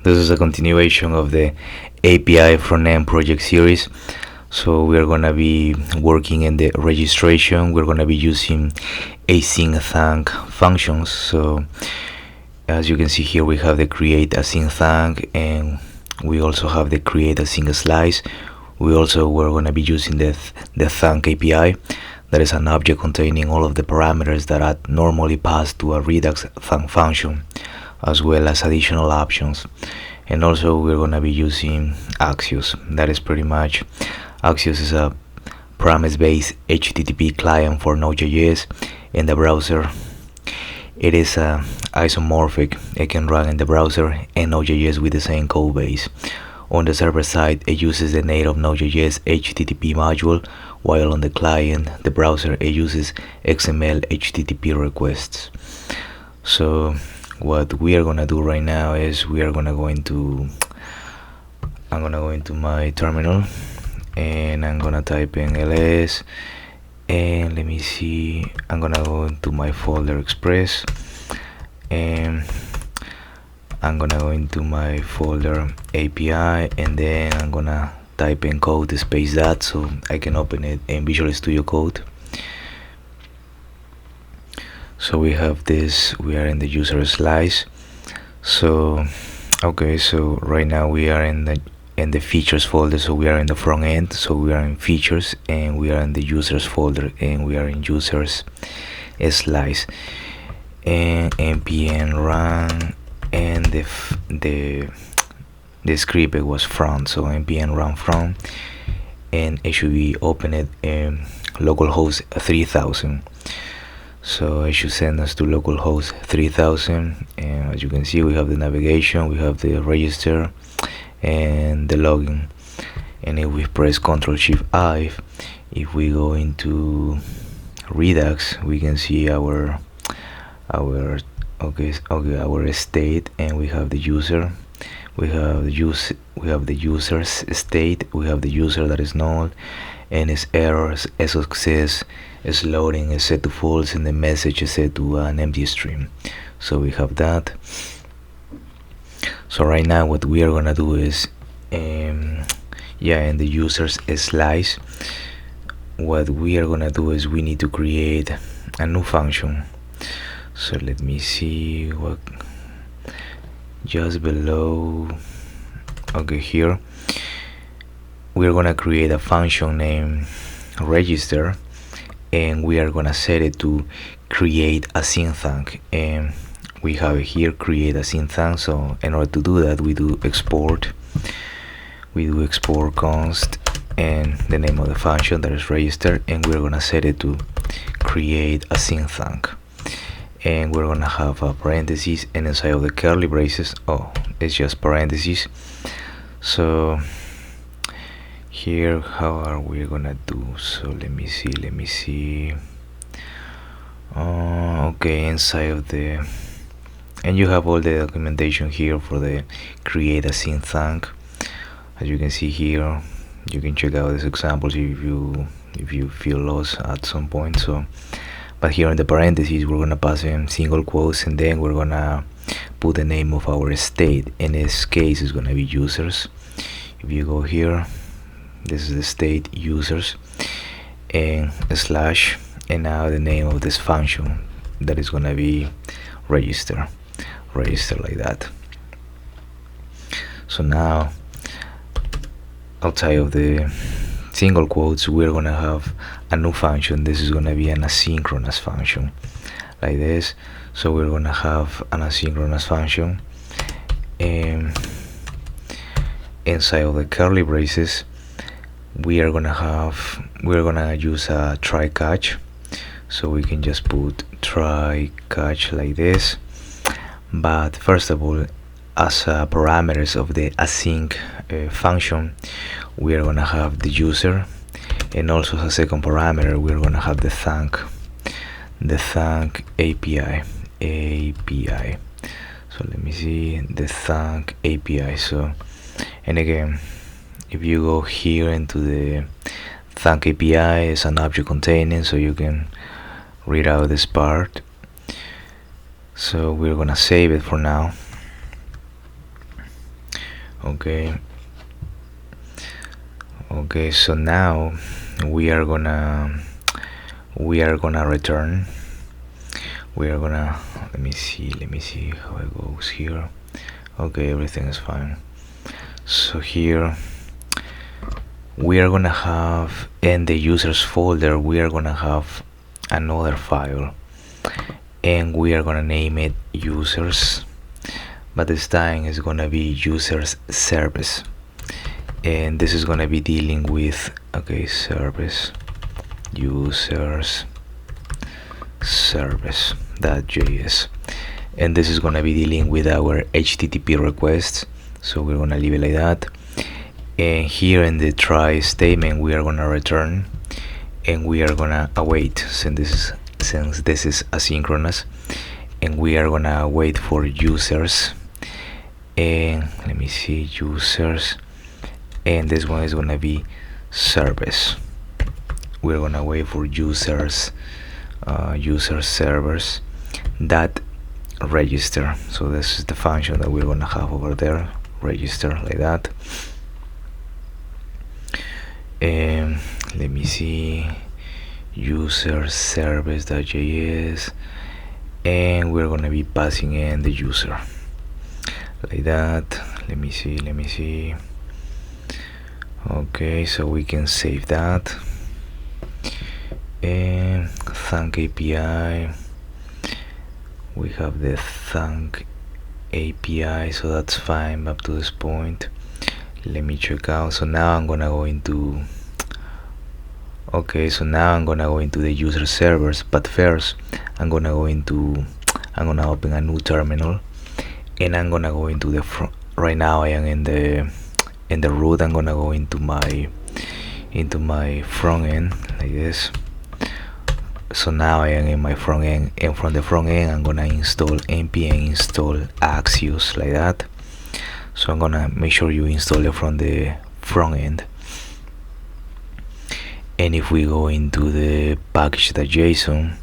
This is a continuation of the API front-end project series. So we're gonna be working in the registration. We're gonna be using AsyncThunk Functions. So as you can see here, we have the create AsyncThunk, and we also have the create usersSlice. We're gonna be using the Thunk API. That is an object containing all of the parameters that are normally passed to a Redux Thunk function, as well as additional options. And also we're gonna be using Axios. That is pretty much, Axios is a promise-based HTTP client for Node.js. In the browser, it is isomorphic. It can run in the browser and Node.js with the same code base. On the server side, it uses the native Node.js HTTP module, while on the client, the browser, it uses XML HTTP requests. So what we are gonna do right now is I'm gonna go into my terminal, and I'm gonna type in ls, and let me see, I'm gonna go into my folder express, and I'm gonna go into my folder API, and then I'm gonna type in code space that so I can open it in Visual Studio Code. So we have this, we are in the usersSlice. So okay, so right now we are in the features folder, so we are in the front end, so we are in features, and we are in the users folder, and we are in usersSlice, and npm run, and the script, it was front, so npm run front, and it should be opened in localhost 3000. So it should send us to localhost 3000, and as you can see, we have the navigation, we have the register, and the login. And if we press Ctrl+Shift+I, if we go into Redux, we can see our state, and we have the user, we have the user's state, we have the user that is null, and its errors, as success, is loading, is set to false, and the message is set to an empty string. So we have that. So right now what we are gonna do is in the usersSlice, what we are gonna do is we need to create a new function. So let me see what, just below, okay, here we're gonna create a function named register, and we are gonna set it to create AsyncThunk, and we have here create AsyncThunk. So in order to do that, we do export const and the name of the function, that is register, and we're gonna set it to create AsyncThunk, and we're gonna have a parentheses, and inside of the curly braces, it's just parentheses. So here, how are we gonna do? So let me see. Okay, inside of the, and you have all the documentation here for the create AsyncThunk. As you can see here, you can check out these examples if you feel lost at some point. So but here in the parentheses, we're gonna pass in single quotes, and then we're gonna put the name of our state. In this case, it's gonna be users. If you go here, this is the state users, and slash, and now the name of this function, that is gonna be register like that. So now outside of the single quotes, we're gonna have a new function. This is gonna be an asynchronous function like this. So we're gonna have an asynchronous function, and inside of the curly braces, we're gonna use a try catch. So we can just put try catch like this. But first of all, as parameters of the async function, we are gonna have the user, and also as a second parameter, we're gonna have the thunk API. So let me see, the thunk API. So, and again, if you go here into the thunk API, it's an object containing, so you can read out this part. So we're gonna save it for now. Okay. Okay, so now we are gonna return. We are gonna let me see how it goes here. Okay, everything is fine. So here we are gonna have in the users folder, we are gonna have another file, and we are gonna name it users, but this time it's gonna be users service, and this is gonna be dealing with service users service.js, and this is gonna be dealing with our HTTP requests, so we're gonna leave it like that. And here in the try statement we are gonna return, and we are gonna await, since this is asynchronous, and we are gonna wait for users, and let me see, users, and this one is gonna be service. We're gonna wait for users user servers that register. So this is the function that we're gonna have over there, register, like that. And let me see, userService.js, and we're gonna be passing in the user like that. Let me see. Okay, so we can save that. And Thunk API, we have the Thunk API, so that's fine up to this point. Let me check out. So now I'm gonna go into the user servers, but first I'm gonna open a new terminal, and I'm gonna go into the right now I am in the root. I'm gonna go into my front end like this. So now I am in my front end, and from the front end I'm gonna install npm install Axios, like that. So I'm gonna make sure you install it from the front end. And if we go into the package.json,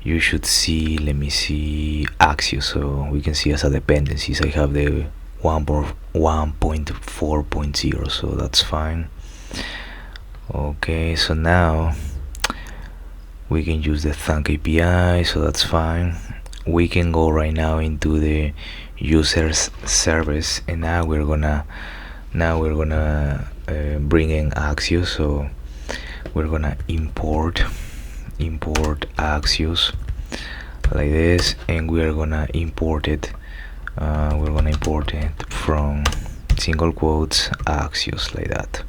you should see, let me see, Axios. So we can see as a dependencies I have the 1.4.0, so that's fine. Okay, so now we can use the Thunk API, so that's fine. We can go right now into the users service, and now we're gonna bring in Axios. So we're gonna import Axios like this, and we are gonna import it. From single quotes Axios, like that.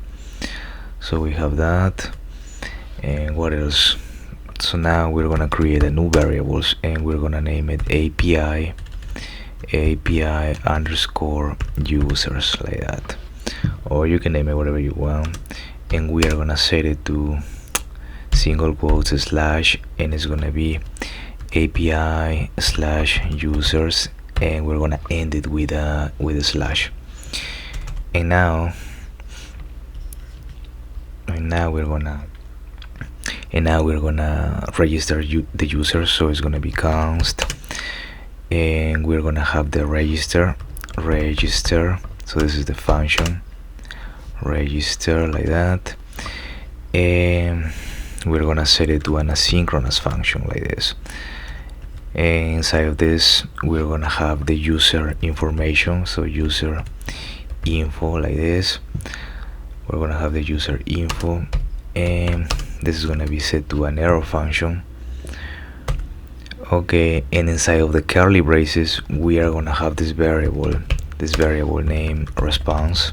So we have that, and what else? So now we're gonna create a new variables, and we're gonna name it API underscore users, like that, or you can name it whatever you want. And we are gonna set it to single quotes slash, and it's gonna be API slash users, and we're gonna end it with a slash. And now we're gonna register the user. So it's gonna be const, and we're gonna have the register. So this is the function register, like that, and we're gonna set it to an asynchronous function like this. And inside of this we're gonna have the user information, so user info, like this. We're gonna have the user info, and this is gonna be set to an error function. Okay, and inside of the curly braces we are gonna have this variable name response.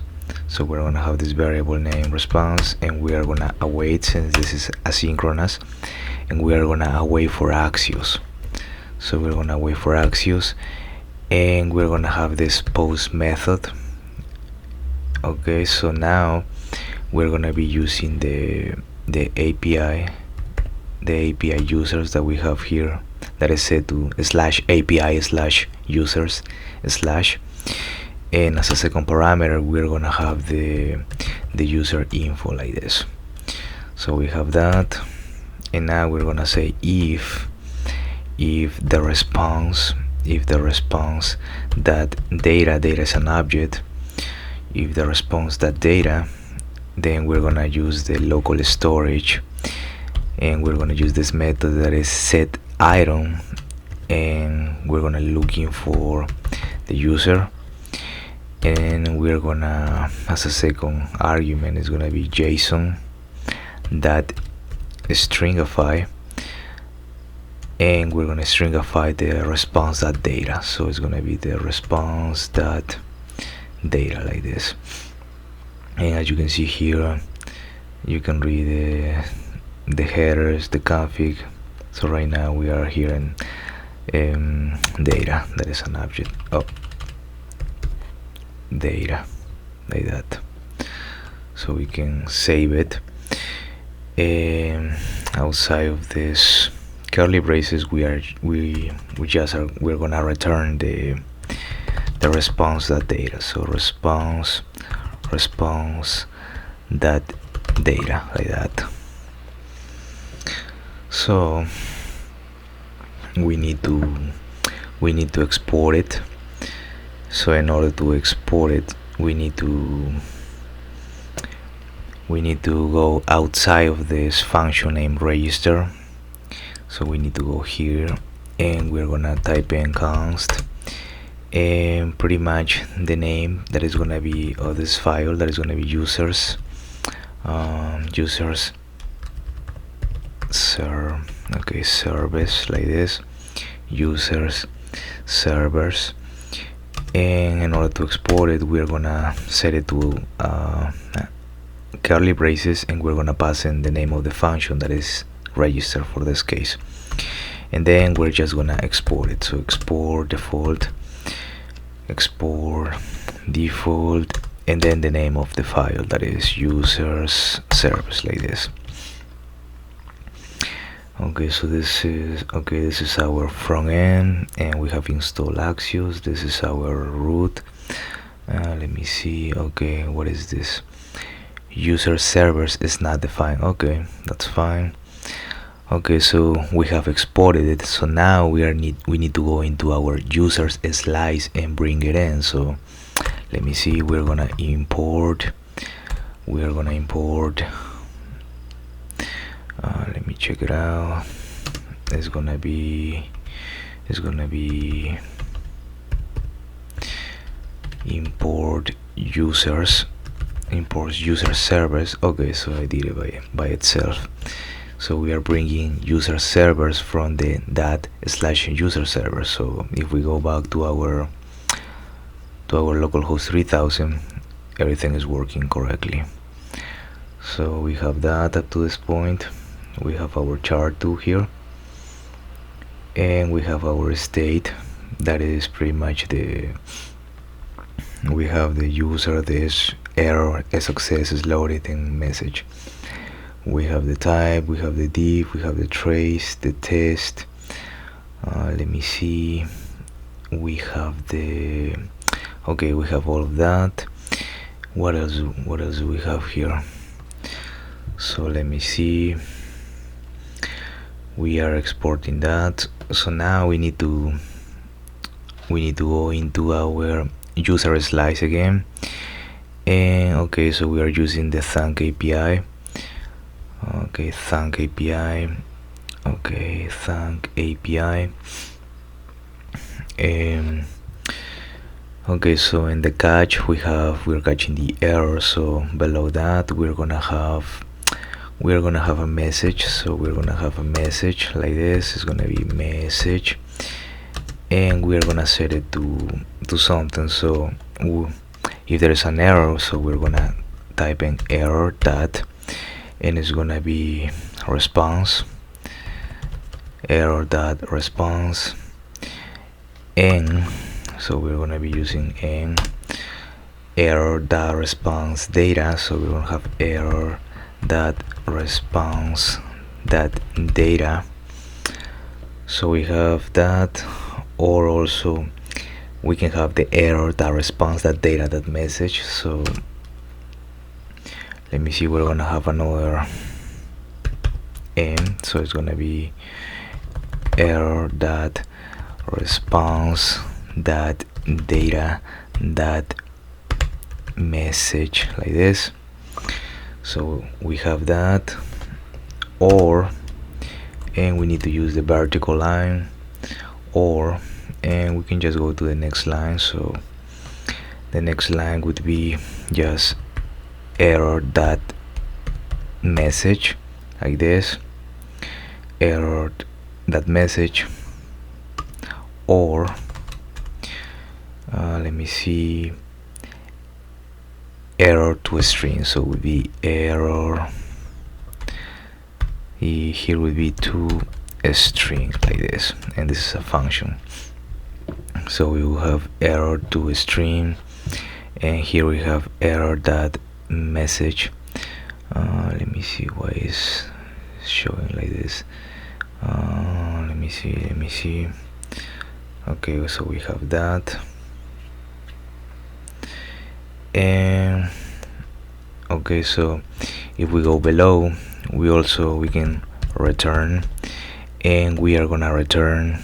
So we're gonna have this variable name response, and we are gonna await, since this is asynchronous, and we are gonna await for Axios. So we're gonna wait for Axios, and we're gonna have this post method. Okay, so now we're gonna be using the API users that we have here, that is set to slash API slash users slash, and as a second parameter we're gonna have the user info, like this. So we have that, and now we're gonna say if the response that data is an object, if the response that data, then we're gonna use the local storage, and we're gonna use this method that is set item, and we're gonna looking for the user, and we're gonna, as a second argument, is gonna be JSON that stringify, and we're gonna stringify the response that data. So it's gonna be the response that data, like this. And as you can see here, you can read the headers, the config. So right now we are here in data, that is an object of data, like that. So we can save it. Outside of this curly braces, we're gonna return the response that data. So response that data, like that. So we need to export it. So in order to export it, we need to go outside of this function named register. So we need to go here, and we're gonna type in const, and pretty much the name that is gonna be of this file, that is gonna be users service, like this, users servers. And in order to export it, we're gonna set it to curly braces, and we're gonna pass in the name of the function that is register for this case, and then we're just gonna export it. So export default, and then the name of the file, that is users service, like this. Okay, so this is our front end, and we have installed Axios. This is our root. Let me see. Okay, what is this? User servers is not defined. Okay, that's fine. Okay, so we have exported it. So now we need to go into our usersSlice and bring it in. So let me see. We're gonna import. Let me check it out. It's gonna be import user servers. Okay, so I did it by itself. So we are bringing user servers from the /user server. So if we go back to our localhost 3000, everything is working correctly. So we have that up to this point. We have our chart 2 here, and we have our state, that is pretty much we have the user, this error, success is loaded, and message. We have the type, we have the div, we have the trace, the test. Let me see. We have we have all of that. What else do we have here? So let me see. We are exporting that. So now we need to go into our usersSlice again, and okay, so we are using the Thunk API. Thunk API. Okay, so in the catch we're catching the error. So below that we're gonna have a message. So we're gonna have a message like this. It's gonna be message, and we're gonna set it to something. So if there is an error, so we're gonna type in error that, and it's gonna be response, error dot response, and so we're gonna be using n error dot response data. So we're gonna have error dot response dot data. So we have that, or also we can have the error dot response dot data dot message. So let me see, we're gonna have another n, so it's gonna be error dot response dot data dot message like this. So we have that, or, and we need to use the vertical line, or, and we can just go to the next line. So the next line would be just error dot message like this, error that message, or let me see, error to a string. So it would be error, here would be to a string like this, and this is a function. So we will have error to a string, and here we have error dot message. Let me see why is showing like this. Let me see. Okay, so we have that, and okay, so if we go below, we can return, and we are gonna return,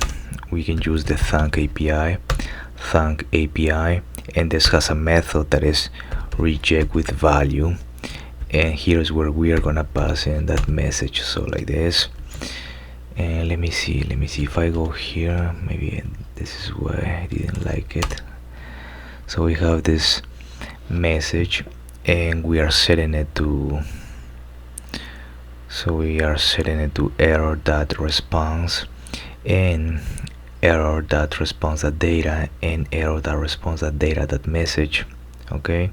we can use the thunk API, and this has a method that is reject with value, and here's where we are gonna pass in that message. So like this, and let me see if I go here, maybe this is why I didn't like it. So we have this message, and we are setting it to, error dot response, and error dot response dot data, and error dot response dot data dot message. Okay,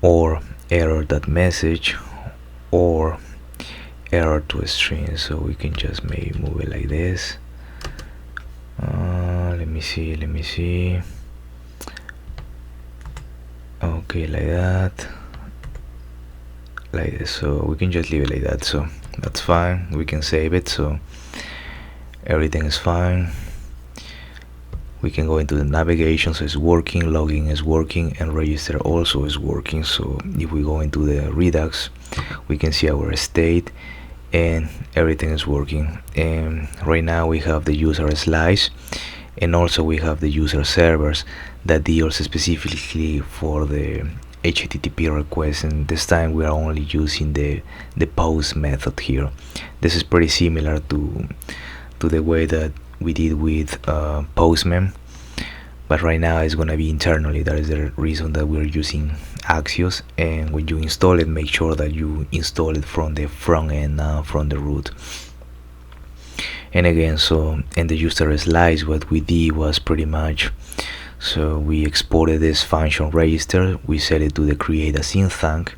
or error dot message, or error to a string. So we can just maybe move it like this. Let me see. Okay, like that, like this. So we can just leave it like that. So that's fine. We can save it. So everything is fine. We can go into the navigation, so it's working, login is working, and register also is working. So if we go into the Redux, we can see our state, and everything is working. And right now we have the usersSlice, and also we have the usersService that deals specifically for the HTTP request, and this time we are only using the post method here. This is pretty similar to the way that we did with Postman, but right now it's gonna be internally. That is the reason that we're using Axios, and when you install it, make sure that you install it from the front end, from the root. And again, so in the usersSlice, what we did was pretty much, so we exported this function register, we set it to the create AsyncThunk,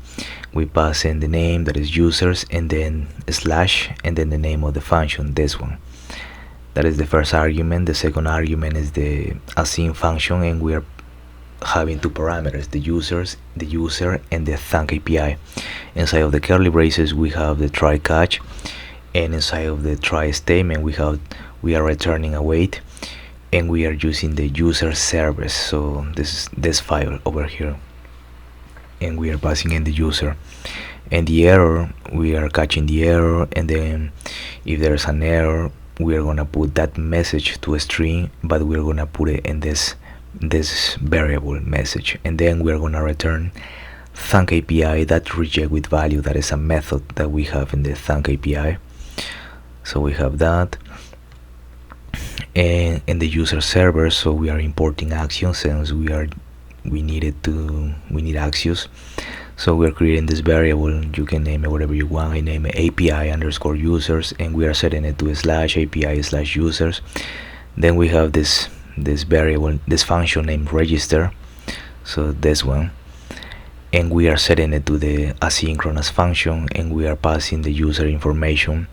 we pass in the name that is users, and then slash, and then the name of the function, this one. That is the first argument. The second argument is the async function, and we are having two parameters, the user, and the thunk API. Inside of the curly braces, we have the try catch, and inside of the try statement, we are returning await, and we are using the usersService. So this file over here, and we are passing in the user, and the error, we are catching the error, and then if there's an error, we are gonna put that message to a string, but we're gonna put it in this variable message, and then we're gonna return thunk API that reject with value. That is a method that we have in the thunk API. So we have that, and in the usersService, so we are importing Axios, since we need Axios. So we're creating this variable. You can name it whatever you want. I name it API underscore users, and we are setting it to slash API slash users. Then we have this variable, this function named register, so this one, and we are setting it to the asynchronous function, and we are passing the user information.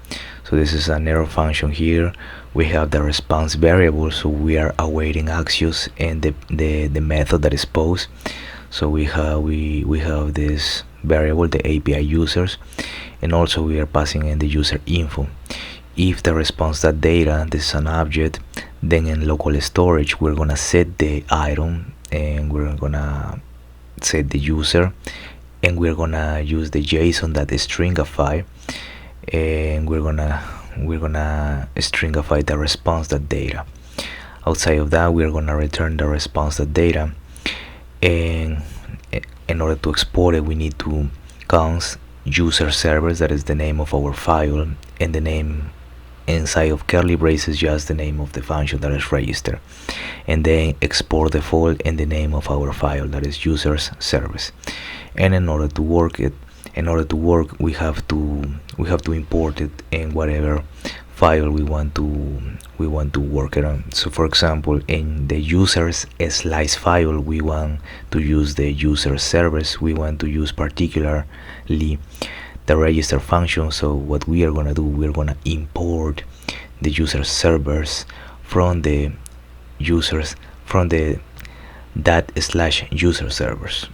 So this is an error function here. We have the response variable, so we are awaiting Axios and the method that is post. So we have this variable, the API users, and also we are passing in the user info. If the response.data, this is an object, then in local storage we're gonna set the item, and we're gonna set the user, and we're gonna use the JSON that is stringify, and we're gonna stringify the response.data. Outside of that, we're gonna return the response.data, And in order to export it, we need to const usersService, that is the name of our file, and the name inside of curly braces just the name of the function that is registered, and then export the file and the name of our file, that is usersService. And in order to work, we have to import it in whatever file we want to work it on. So for example, in the usersSlice file, we want to use the usersService. We want to use particularly the register function. So what we are gonna do, we're gonna import the usersService from the that/user servers.